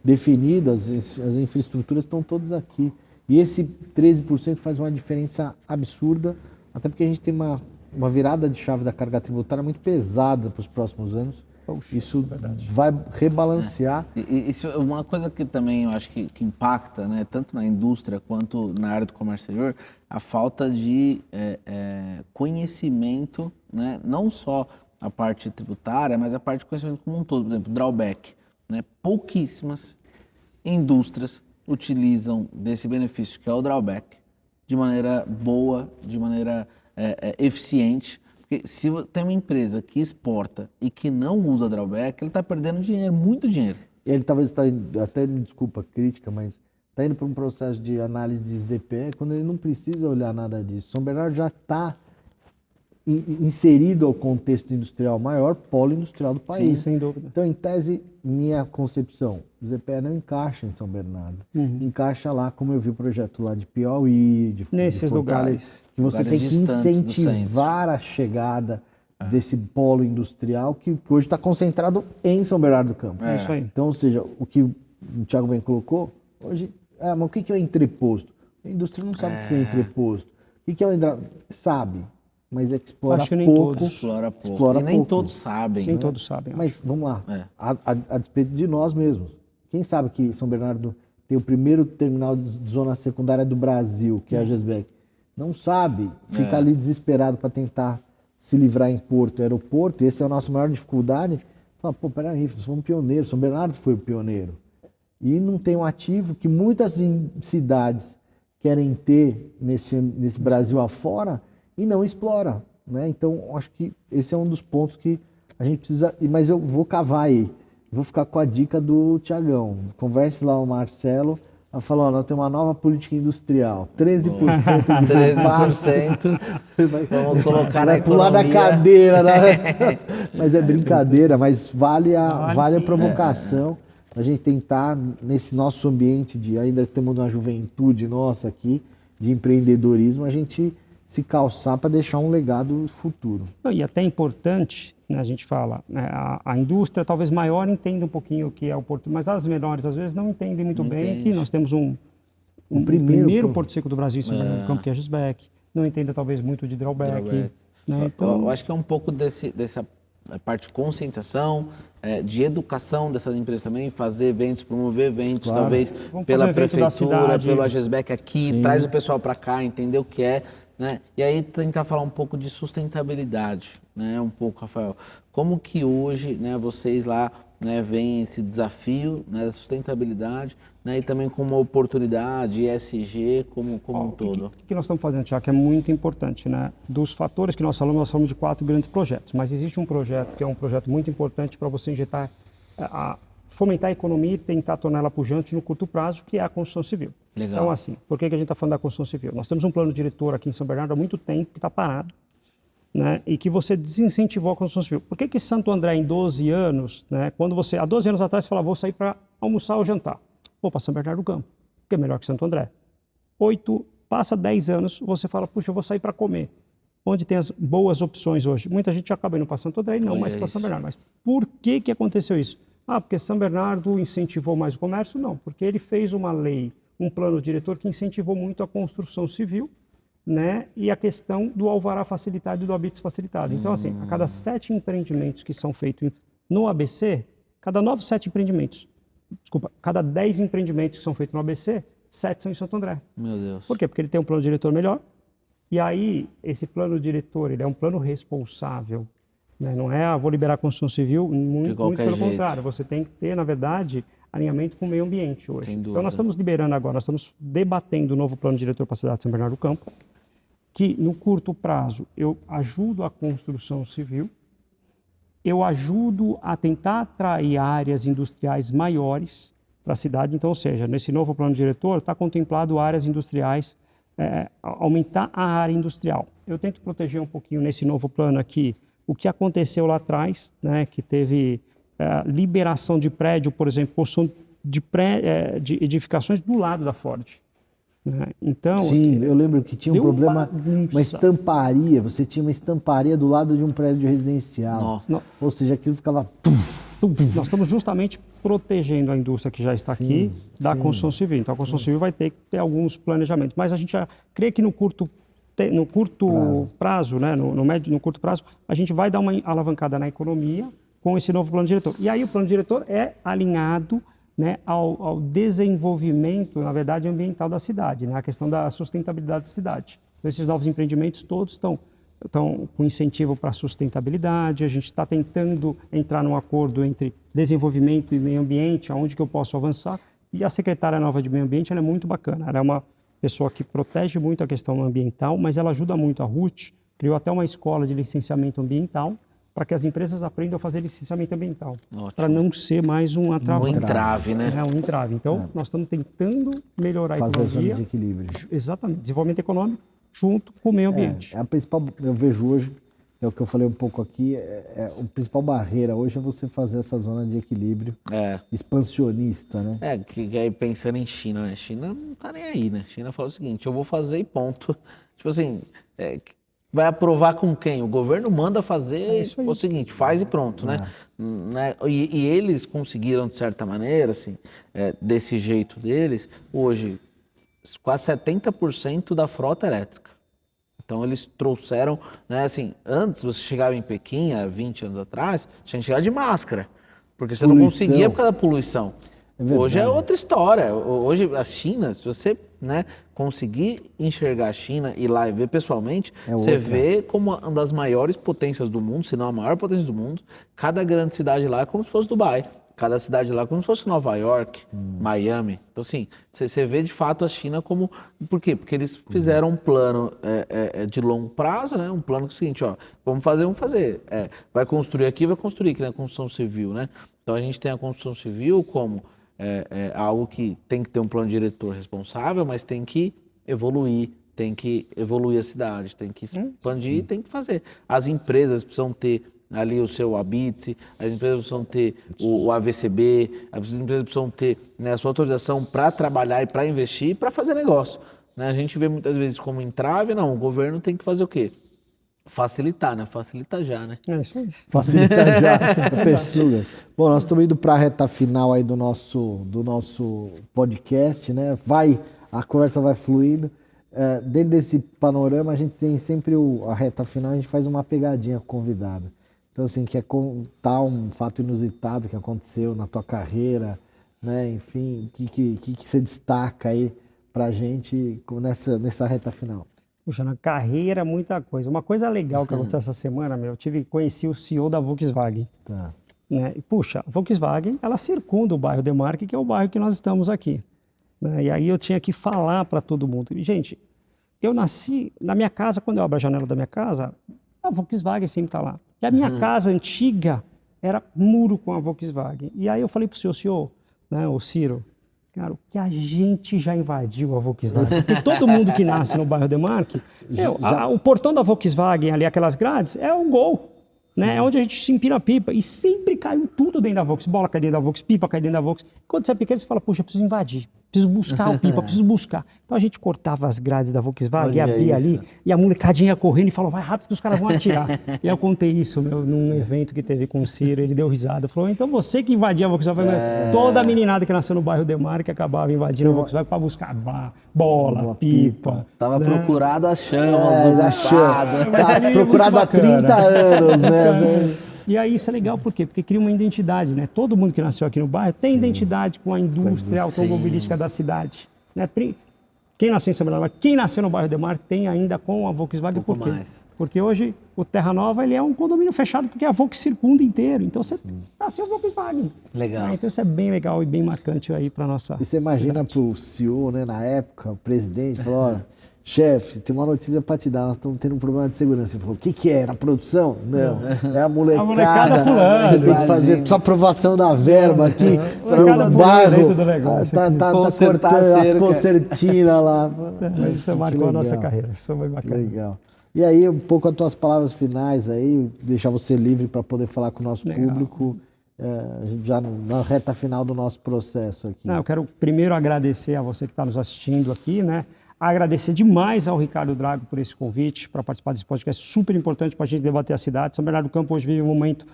definido, as infraestruturas estão todas aqui. E esse 13% faz uma diferença absurda, até porque a gente tem uma virada de chave da carga tributária muito pesada para os próximos anos. Poxa, isso vai rebalancear. Isso é uma coisa que também eu acho que impacta, né, tanto na indústria quanto na área do comércio exterior, a falta de conhecimento, né, não só a parte tributária, mas a parte de conhecimento como um todo. Por exemplo, drawback. Né, pouquíssimas indústrias utilizam desse benefício, que é o drawback, de maneira boa, de maneira eficiente. Porque se tem uma empresa que exporta e que não usa drawback, ele está perdendo dinheiro, muito dinheiro. E ele talvez está indo, até me desculpa a crítica, mas está indo para um processo de análise de ZPE quando ele não precisa olhar nada disso. São Bernardo já está inserido ao contexto industrial maior, polo industrial do país. Sim, sem dúvida. Então, em tese, minha concepção, o ZPE não encaixa em São Bernardo. Encaixa lá, como eu vi o projeto lá de Piauí, nesses lugares. Que você tem que incentivar a chegada desse polo industrial que hoje está concentrado em São Bernardo do Campo. É isso aí. Então, ou seja, o que o Thiago bem colocou, hoje, mas o que é o entreposto? A indústria não sabe o que é entreposto. O que é o sabe, mas é que explora pouco. Explora e nem todos sabem. Nem todos sabem. Mas vamos lá, a despeito de nós mesmos. Quem sabe que São Bernardo tem o primeiro terminal de zona secundária do Brasil, que é a GESBEC? Não sabe, fica ali desesperado para tentar se livrar em porto, aeroporto, e essa é a nossa maior dificuldade. Fala, pô, peraí, nós somos pioneiros, São Bernardo foi o pioneiro. E não tem um ativo que muitas cidades querem ter nesse Brasil afora e não explora. Né? Então, acho que esse é um dos pontos que a gente precisa... Mas eu vou cavar aí, vou ficar com a dica do Tiagão. Converse lá o Marcelo, ela falou, nós temos uma nova política industrial, 13% de 13%. Vamos colocar vai pular da cadeira. Né? Mas é brincadeira, mas vale a provocação. A gente tentar, nesse nosso ambiente de ainda temos uma juventude nossa aqui, de empreendedorismo, a gente se calçar para deixar um legado futuro. E até importante, né, a gente fala, né, a indústria talvez maior entenda um pouquinho o que é o porto, mas as menores às vezes não entendem muito bem que nós temos um primeiro porto seco do Brasil em São Bernardo do Campo, que é a Gisbec, não entenda talvez muito de drawback. Né? Então, eu acho que é um pouco dessa parte de conscientização, de educação dessas empresas também, fazer eventos, promover eventos, talvez pela prefeitura, pelo Agesbec aqui, traz o pessoal para cá, entender o que é, né? E aí tentar falar um pouco de sustentabilidade, né? Um pouco, Rafael, como que hoje, né, vocês lá, né, veem esse desafio, né, da sustentabilidade, né, e também como uma oportunidade, ESG como um todo? O que nós estamos fazendo, Tiago, que é muito importante, né? Dos fatores que nós falamos de 4 grandes projetos, mas existe um projeto que é um projeto muito importante para você injetar, fomentar a economia e tentar torná-la pujante no curto prazo, que é a construção civil. Legal. Então, assim, por que a gente está falando da construção civil? Nós temos um plano diretor aqui em São Bernardo há muito tempo que está parado, né, e que você desincentivou a construção civil. Por que Santo André, em 12 anos, né, quando você, há 12 anos atrás, você falava, vou sair para almoçar ou jantar, vou para São Bernardo do Campo, que é melhor que Santo André. Passa 10 anos, você fala, puxa, eu vou sair para comer. Onde tem as boas opções hoje? Muita gente acaba indo para Santo André e não mais para São Bernardo. Mas por que aconteceu isso? Porque São Bernardo incentivou mais o comércio? Não, porque ele fez uma lei, um plano diretor que incentivou muito a construção civil, né, e a questão do alvará facilitado e do habites facilitado. Então, assim, a cada 7 empreendimentos que são feitos no ABC, cada 10 empreendimentos que são feitos no ABC, 7 são em Santo André. Meu Deus. Por quê? Porque ele tem um plano diretor melhor, e aí esse plano diretor, ele é um plano responsável, né? Não é, vou liberar a construção civil, muito pelo contrário, você tem que ter, na verdade, alinhamento com o meio ambiente hoje. Então, nós estamos liberando agora, nós estamos debatendo o novo plano diretor para a cidade de São Bernardo do Campo, que no curto prazo eu ajudo a construção civil, eu ajudo a tentar atrair áreas industriais maiores para a cidade. Então, ou seja, nesse novo plano diretor está contemplado áreas industriais, aumentar a área industrial. Eu tento proteger um pouquinho nesse novo plano aqui o que aconteceu lá atrás, né, que teve liberação de prédio, por exemplo, construção de edificações do lado da Ford. Então, sim, eu lembro que tinha um problema, uma estamparia, você tinha uma estamparia do lado de um prédio residencial. Nossa. Ou seja, aquilo ficava... Nós estamos justamente protegendo a indústria que já está aqui da construção civil. Então, a construção civil vai ter que ter alguns planejamentos. Mas a gente já crê que no curto prazo, né, no curto prazo, a gente vai dar uma alavancada na economia com esse novo plano diretor. E aí o plano diretor é alinhado, né, ao desenvolvimento, na verdade, ambiental da cidade, né, a questão da sustentabilidade da cidade. Então, esses novos empreendimentos todos estão com incentivo para a sustentabilidade. A gente está tentando entrar num acordo entre desenvolvimento e meio ambiente, aonde que eu posso avançar. E a secretária nova de meio ambiente, ela é muito bacana. Ela é uma pessoa que protege muito a questão ambiental, mas ela ajuda muito a Ruth, criou até uma escola de licenciamento ambiental, para que as empresas aprendam a fazer licenciamento ambiental, para não ser mais um entrave, né? Um entrave. Então, nós estamos tentando melhorar a economia. Fazer a zona de equilíbrio. Exatamente. Desenvolvimento econômico junto com o meio ambiente. A principal, eu vejo hoje, é o que eu falei um pouco aqui, a principal barreira hoje é você fazer essa zona de equilíbrio expansionista, né? Que aí pensando em China, né? China não tá nem aí, né? China fala o seguinte, eu vou fazer e ponto. Tipo assim... vai aprovar com quem? O governo manda fazer o seguinte, faz e pronto, né? E eles conseguiram, de certa maneira, assim, desse jeito deles, hoje, quase 70% da frota elétrica. Então, eles trouxeram, né, assim, antes você chegava em Pequim, há 20 anos atrás, tinha que chegar de máscara, porque você não conseguia por causa da poluição. Hoje é outra história. Hoje, a China, se você, né, conseguir enxergar a China e ir lá e ver pessoalmente, você vê como uma das maiores potências do mundo, se não a maior potência do mundo. Cada grande cidade lá é como se fosse Dubai. Cada cidade lá é como se fosse Nova York, Miami. Então, assim, você vê de fato a China como... Por quê? Porque eles fizeram um plano de longo prazo, né? Um plano que é o seguinte, ó, vamos fazer. Vai construir aqui, vai construir, que é a construção civil, né? Então, a gente tem a construção civil como... algo que tem que ter um plano diretor responsável, mas tem que evoluir a cidade, tem que expandir, tem que fazer. As empresas precisam ter ali o seu Habite, as empresas precisam ter o AVCB, as empresas precisam ter, né, a sua autorização para trabalhar e para investir e para fazer negócio. Né? A gente vê muitas vezes como entrave, não, o governo tem que fazer o quê? Facilitar, né? Facilita já, né? É isso aí. Facilita já a pessoa. Bom, nós estamos indo para a reta final aí do nosso podcast, né? A conversa vai fluindo. Dentro desse panorama, a gente tem sempre a reta final, a gente faz uma pegadinha com o convidado. Então, assim, quer contar um fato inusitado que aconteceu na tua carreira, né? Enfim, o que você destaca aí pra gente nessa reta final? Puxa, na carreira, muita coisa. Uma coisa legal que aconteceu essa semana, conheci o CEO da Volkswagen. Tá. Né? E, puxa, a Volkswagen, ela circunda o bairro Demarque, que é o bairro que nós estamos aqui. Né? E aí eu tinha que falar para todo mundo. E, gente, eu nasci na minha casa, quando eu abro a janela da minha casa, a Volkswagen sempre está lá. E a minha casa antiga era muro com a Volkswagen. E aí eu falei para o senhor, né, o Ciro, cara, o que a gente já invadiu a Volkswagen. Porque todo mundo que nasce no bairro Demarque, o portão da Volkswagen ali, aquelas grades, é o Gol. Né? É onde a gente se empina a pipa. E sempre caiu tudo dentro da Volks. Bola cai dentro da Volks, pipa cai dentro da Volks. Quando você é pequeno, você fala, puxa, eu preciso invadir. Preciso buscar o pipa, preciso buscar. Então a gente cortava as grades da Volkswagen, abria ali, e a molecadinha correndo e falou, vai rápido que os caras vão atirar. E eu contei isso num evento que teve com o Ciro, ele deu risada. Falou, então você que invadia a Volkswagen. Toda a meninada que nasceu no bairro Demarque acabava invadindo a Volkswagen para buscar bola, pipa. Estava né? procurado as chamas, Tá procurado há 30 anos, né? E aí isso é legal, por quê? Porque cria uma identidade, né? Todo mundo que nasceu aqui no bairro tem identidade com a indústria automobilística da cidade. Né? Quem nasceu em São Bernardo, quem nasceu no bairro Demarque tem ainda com a Volkswagen, por quê? Porque hoje o Terra Nova ele é um condomínio fechado porque a Volks circunda inteiro. Então você nasceu Volkswagen. Legal. Então isso é bem legal e bem marcante aí para nossa. E você imagina para o CEO, né, na época, o presidente falou, olha, chefe, tem uma notícia para te dar, nós estamos tendo um problema de segurança. Ele falou, o que é? Na produção? Não, é a molecada pulando. Você tem que fazer sua aprovação da verba aqui, o bairro tá cortando as concertinas lá. Mas isso marcou a nossa carreira, isso foi muito bacana. Legal. E aí, um pouco as tuas palavras finais aí, deixar você livre para poder falar com o nosso público, já na reta final do nosso processo aqui. Não, eu quero primeiro agradecer a você que está nos assistindo aqui, né? Agradecer demais ao Ricardo Drago por esse convite para participar desse podcast super importante para a gente debater a cidade. São Bernardo do Campo hoje vive um momento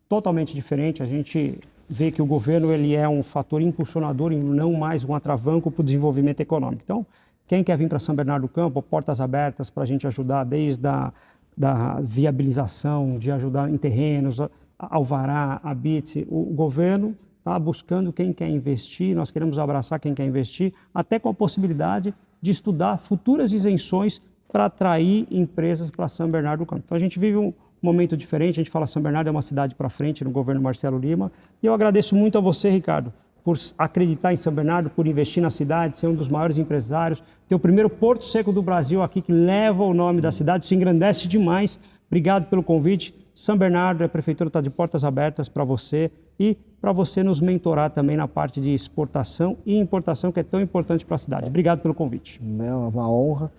totalmente diferente. A gente vê que o governo ele é um fator impulsionador e não mais um atravanco para o desenvolvimento econômico. Então, quem quer vir para São Bernardo do Campo, portas abertas para a gente ajudar desde da viabilização, de ajudar em terrenos, alvará, habite. O governo está buscando quem quer investir, nós queremos abraçar quem quer investir, até com a possibilidade de estudar futuras isenções para atrair empresas para São Bernardo do Campo. Então a gente vive um momento diferente, a gente fala São Bernardo é uma cidade para frente no governo Marcelo Lima, e eu agradeço muito a você, Ricardo, por acreditar em São Bernardo, por investir na cidade, ser um dos maiores empresários, ter o primeiro Porto Seco do Brasil aqui que leva o nome da cidade, isso engrandece demais. Obrigado pelo convite. São Bernardo, a prefeitura está de portas abertas para você e para você nos mentorar também na parte de exportação e importação, que é tão importante para a cidade. Obrigado pelo convite. É uma honra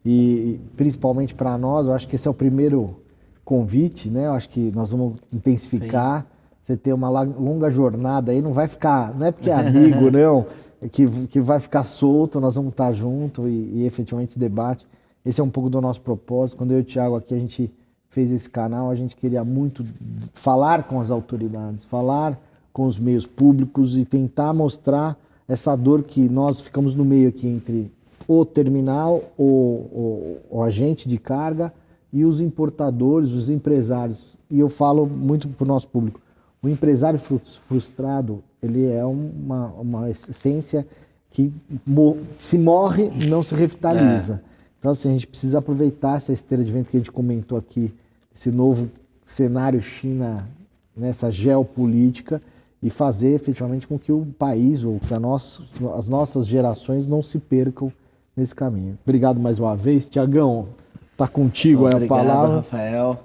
e principalmente para nós, eu acho que esse é o primeiro convite, né? Eu acho que nós vamos intensificar. Sim. Você ter uma longa jornada aí, não vai ficar, não é porque é amigo, não, que vai ficar solto, nós vamos estar junto e efetivamente esse debate. Esse é um pouco do nosso propósito. Quando eu e o Thiago aqui, a gente fez esse canal, a gente queria muito falar com as autoridades, falar com os meios públicos e tentar mostrar essa dor que nós ficamos no meio aqui entre o terminal, o agente de carga e os importadores, os empresários. E eu falo muito para o nosso público. O empresário frustrado, ele é uma essência que se morre, não se revitaliza. Então, assim, a gente precisa aproveitar essa esteira de vento que a gente comentou aqui, esse novo cenário China, nessa geopolítica, e fazer efetivamente com que o país, ou que as nossas gerações não se percam nesse caminho. Obrigado mais uma vez. Tiagão, tá contigo aí a palavra. Obrigado, Rafael.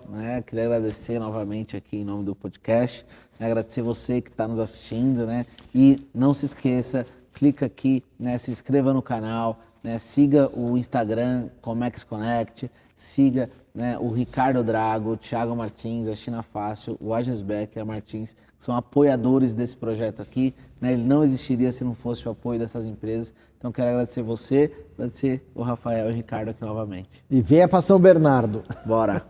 Queria agradecer novamente aqui em nome do podcast. Agradecer você que está nos assistindo, né? E não se esqueça, clica aqui, né? Se inscreva no canal, né? Siga o Instagram Comex Connect, siga, né, o Ricardo Drago, o Thiago Martins, a China Fácil, o Ages Becker Martins, que são apoiadores desse projeto aqui, né? Ele não existiria se não fosse o apoio dessas empresas. Então quero agradecer você, agradecer o Rafael e o Ricardo aqui novamente. E venha para São Bernardo. Bora!